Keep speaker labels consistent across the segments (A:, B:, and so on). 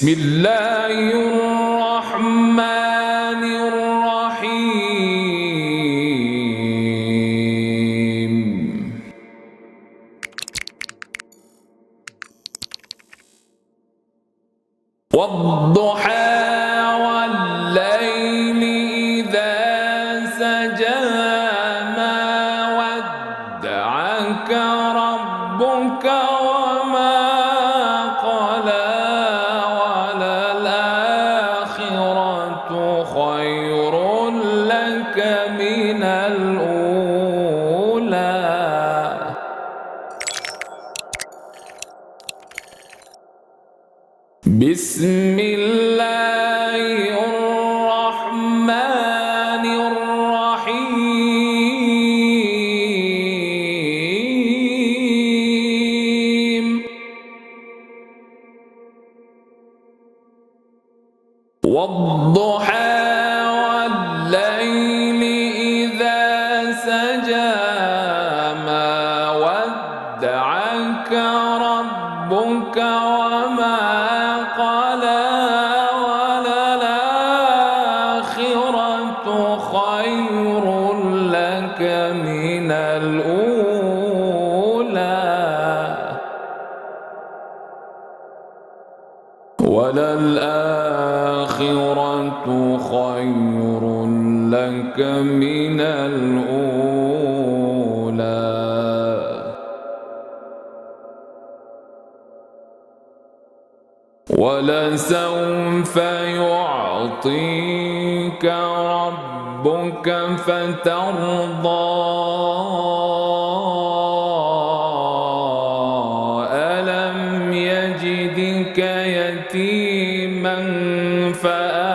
A: بسم الله الرحمن الرحيم. والضحى والليل إذا سجى ما ودعك ربك وما قلى وللآخرة خير لك من الأولى. بسم الله الرحمن الرحيم. والضحى والليل إذا سجى ما ودعك ربك وما قلى وللآخرة خير لك من الأولى. وللآخرة خير لك من الأولى. ولسوف يعطيك ربك فترضى. ألم يجدك يتيما فآوى.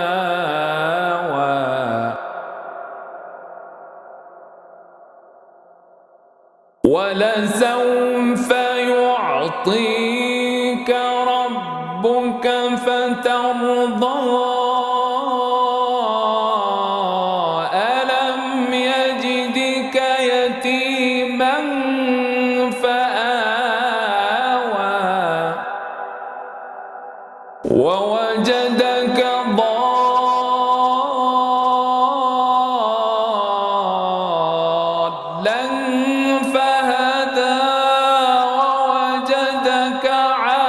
A: ولسوف يعطيك ربك فترضى. ألم يجدك يتيما فآوى. ووجدك ضالا فهدى. ووجدك عائلا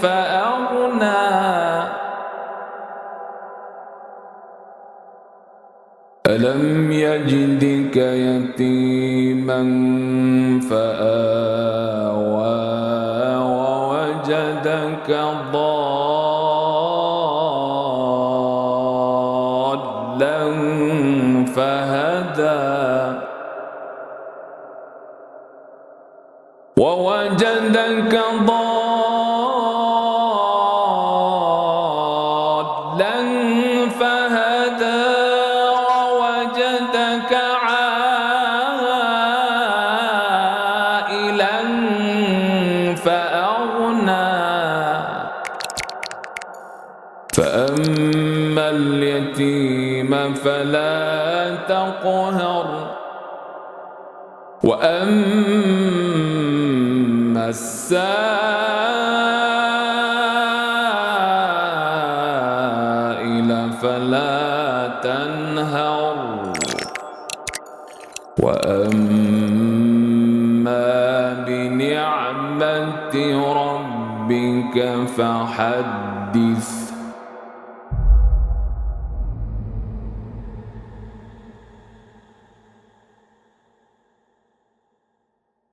A: فأغنى. ألم يجدك يتيما فآوى. ووجدك ضالا فهدى. ووجدك ضالا فهدى. ووجدك عائلا فأغنى. فأما اليتيم فلا تقهر. وأما السائل فلا تنهر. وأما بنعمة ربك فحدث.